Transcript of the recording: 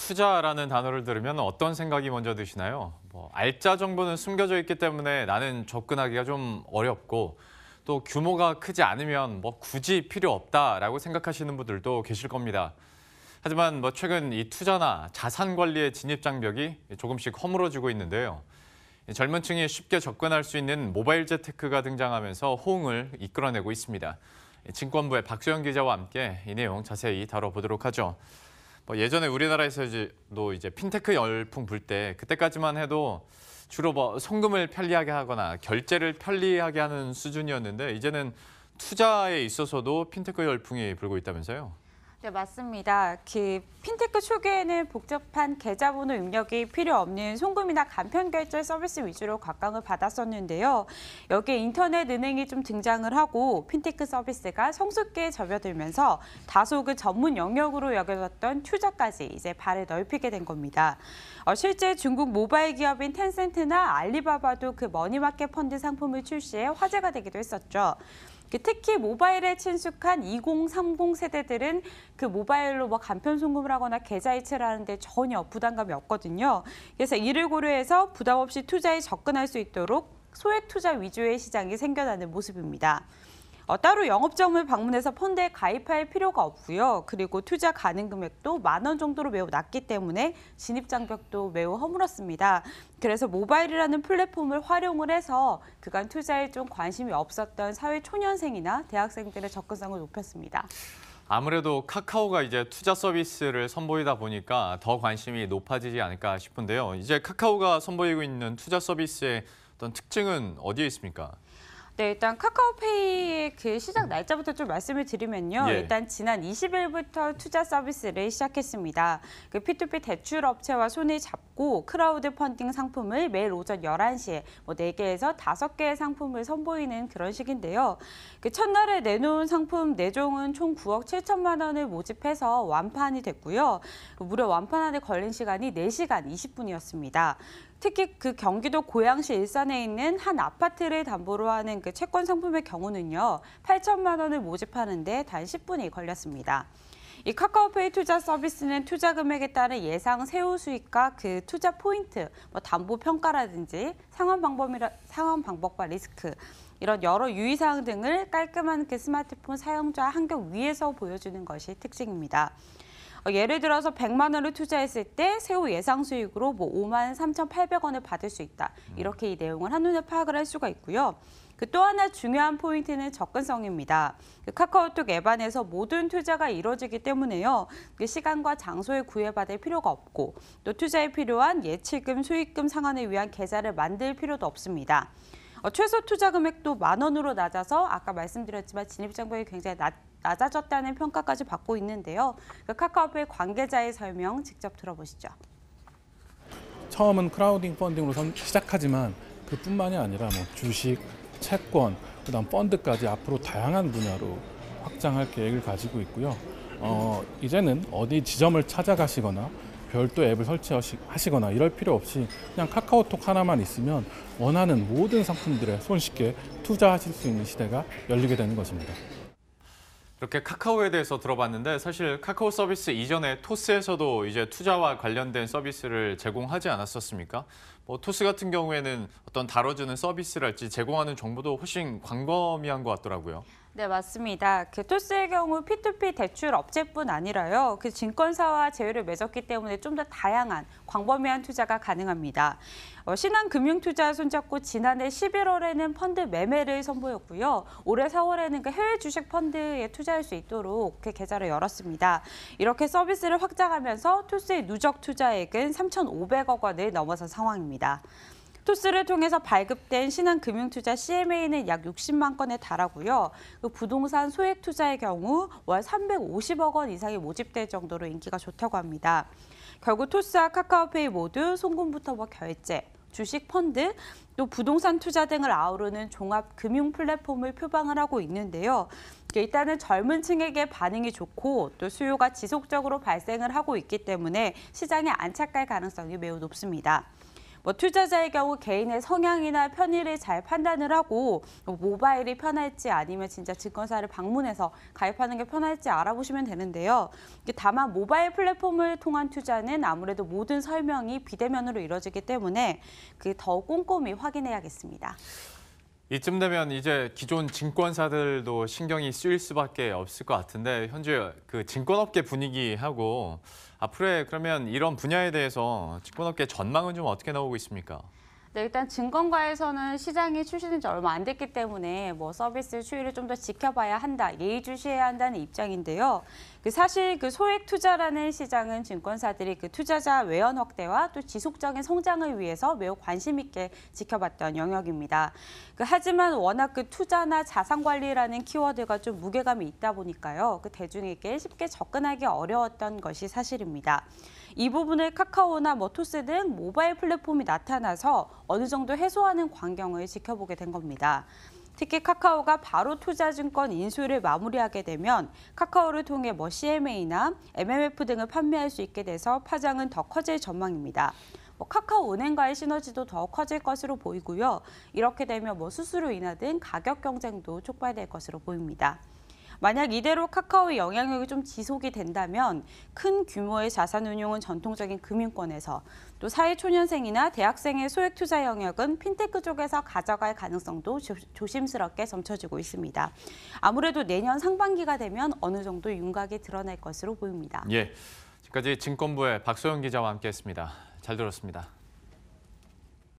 투자라는 단어를 들으면 어떤 생각이 먼저 드시나요? 알짜 정보는 숨겨져 있기 때문에 나는 접근하기가 좀 어렵고 또 규모가 크지 않으면 굳이 필요 없다라고 생각하시는 분들도 계실 겁니다. 하지만 최근 이 투자나 자산 관리의 진입 장벽이 조금씩 허물어지고 있는데요. 젊은 층이 쉽게 접근할 수 있는 모바일 재테크가 등장하면서 호응을 이끌어내고 있습니다. 증권부의 박수영 기자와 함께 이 내용 자세히 다뤄보도록 하죠. 예전에 우리나라에서도 이제 핀테크 열풍 불 때 그때까지만 해도 주로 송금을 편리하게 하거나 결제를 편리하게 하는 수준이었는데 이제는 투자에 있어서도 핀테크 열풍이 불고 있다면서요? 네, 맞습니다. 핀테크 초기에는 복잡한 계좌번호 입력이 필요 없는 송금이나 간편 결제 서비스 위주로 곽광을 받았었는데요. 여기에 인터넷 은행이 좀 등장을 하고 핀테크 서비스가 성숙기에 접어들면서 다소 전문 영역으로 여겨졌던 투자까지 이제 발을 넓히게 된 겁니다. 실제 중국 모바일 기업인 텐센트나 알리바바도 머니마켓 펀드 상품을 출시해 화제가 되기도 했었죠. 특히 모바일에 친숙한 2030 세대들은 모바일로 간편 송금을 하거나 계좌 이체를 하는데 전혀 부담감이 없거든요. 그래서 이를 고려해서 부담 없이 투자에 접근할 수 있도록 소액 투자 위주의 시장이 생겨나는 모습입니다. 따로 영업점을 방문해서 펀드에 가입할 필요가 없고요. 그리고 투자 가능 금액도 10,000원 정도로 매우 낮기 때문에 진입 장벽도 매우 허물었습니다. 그래서 모바일이라는 플랫폼을 활용을 해서 그간 투자에 좀 관심이 없었던 사회 초년생이나 대학생들의 접근성을 높였습니다. 아무래도 카카오가 이제 투자 서비스를 선보이다 보니까 더 관심이 높아지지 않을까 싶은데요. 이제 카카오가 선보이고 있는 투자 서비스의 어떤 특징은 어디에 있습니까? 네, 일단 카카오페이의 시작 날짜부터 좀 말씀을 드리면요. 일단 지난 20일부터 투자 서비스를 시작했습니다. P2P 대출 업체와 손을 잡고 크라우드 펀딩 상품을 매일 오전 11시에 4개에서 5개의 상품을 선보이는 그런 식인데요. 첫날에 내놓은 상품 4종은 총 9억 7천만 원을 모집해서 완판이 됐고요. 무려 완판하는 걸린 시간이 4시간 20분이었습니다. 특히 경기도 고양시 일산에 있는 한 아파트를 담보로 하는 채권 상품의 경우는요, 8천만 원을 모집하는데 단 10분이 걸렸습니다. 이 카카오페이 투자 서비스는 투자 금액에 따른 예상 세후 수익과 투자 포인트, 담보 평가라든지 상환 방법과 리스크, 이런 여러 유의사항 등을 깔끔한 스마트폰 사용자 환경 위에서 보여주는 것이 특징입니다. 예를 들어서 100만 원을 투자했을 때 세후 예상 수익으로 53,800원을 받을 수 있다. 이렇게 이 내용을 한눈에 파악을 할 수가 있고요. 또 하나 중요한 포인트는 접근성입니다. 카카오톡 앱 안에서 모든 투자가 이루어지기 때문에요. 시간과 장소에 구애받을 필요가 없고 또 투자에 필요한 예치금, 수익금 상환을 위한 계좌를 만들 필요도 없습니다. 최소 투자 금액도 10,000원으로 낮아서 아까 말씀드렸지만 진입 장벽이 굉장히 낮아졌다는 평가까지 받고 있는데요. 카카오페이 관계자의 설명 직접 들어보시죠. 처음은 크라우딩 펀딩으로 시작하지만 그뿐만이 아니라 주식, 채권, 그다음 펀드까지 앞으로 다양한 분야로 확장할 계획을 가지고 있고요. 이제는 어디 지점을 찾아가시거나 별도 앱을 설치하시거나 이럴 필요 없이 그냥 카카오톡 하나만 있으면 원하는 모든 상품들에 손쉽게 투자하실 수 있는 시대가 열리게 되는 것입니다. 이렇게 카카오에 대해서 들어봤는데 사실 카카오 서비스 이전에 토스에서도 이제 투자와 관련된 서비스를 제공하지 않았었습니까? 토스 같은 경우에는 어떤 다뤄주는 서비스랄지 제공하는 정보도 훨씬 광범위한 것 같더라고요. 네, 맞습니다. 토스의 경우 P2P 대출 업체뿐 아니라요. 증권사와 제휴를 맺었기 때문에 좀 더 다양한 광범위한 투자가 가능합니다. 신한금융투자 손잡고 지난해 11월에는 펀드 매매를 선보였고요. 올해 4월에는 해외 주식 펀드에 투자할 수 있도록 계좌를 열었습니다. 이렇게 서비스를 확장하면서 토스의 누적 투자액은 3,500억 원을 넘어선 상황입니다. 토스를 통해서 발급된 신한금융투자 CMA는 약 60만 건에 달하고요. 부동산 소액 투자의 경우 월 350억 원 이상이 모집될 정도로 인기가 좋다고 합니다. 결국 토스와 카카오페이 모두 송금부터 결제, 주식 펀드, 또 부동산 투자 등을 아우르는 종합 금융 플랫폼을 표방을 하고 있는데요. 일단은 젊은 층에게 반응이 좋고 또 수요가 지속적으로 발생을 하고 있기 때문에 시장에 안착할 가능성이 매우 높습니다. 뭐 투자자의 경우 개인의 성향이나 편의를 잘 판단을 하고 모바일이 편할지 아니면 진짜 증권사를 방문해서 가입하는 게 편할지 알아보시면 되는데요. 다만 모바일 플랫폼을 통한 투자는 아무래도 모든 설명이 비대면으로 이루어지기 때문에 더 꼼꼼히 확인해야겠습니다. 이쯤 되면 이제 기존 증권사들도 신경이 쓰일 수밖에 없을 것 같은데 현재 그 증권업계 분위기하고 앞으로의 그러면 이런 분야에 대해서 증권업계 전망은 좀 어떻게 나오고 있습니까? 네, 일단 증권가에서는 시장이 출시된 지 얼마 안 됐기 때문에 뭐 서비스 추이를 좀 더 지켜봐야 한다, 예의주시해야 한다는 입장인데요. 사실 소액 투자라는 시장은 증권사들이 투자자 외연 확대와 또 지속적인 성장을 위해서 매우 관심 있게 지켜봤던 영역입니다. 하지만 워낙 투자나 자산 관리라는 키워드가 좀 무게감이 있다 보니까요. 대중에게 쉽게 접근하기 어려웠던 것이 사실입니다. 이 부분을 카카오나 토스 등 모바일 플랫폼이 나타나서 어느 정도 해소하는 광경을 지켜보게 된 겁니다. 특히 카카오가 바로 투자증권 인수를 마무리하게 되면 카카오를 통해 CMA나 MMF 등을 판매할 수 있게 돼서 파장은 더 커질 전망입니다. 카카오은행과의 시너지도 더 커질 것으로 보이고요. 이렇게 되면 수수료 인하 등 가격 경쟁도 촉발될 것으로 보입니다. 만약 이대로 카카오의 영향력이 좀 지속이 된다면 큰 규모의 자산 운용은 전통적인 금융권에서 또 사회초년생이나 대학생의 소액 투자 영역은 핀테크 쪽에서 가져갈 가능성도 조심스럽게 점쳐지고 있습니다. 아무래도 내년 상반기가 되면 어느 정도 윤곽이 드러날 것으로 보입니다. 예, 지금까지 증권부의 박소영 기자와 함께했습니다. 잘 들었습니다.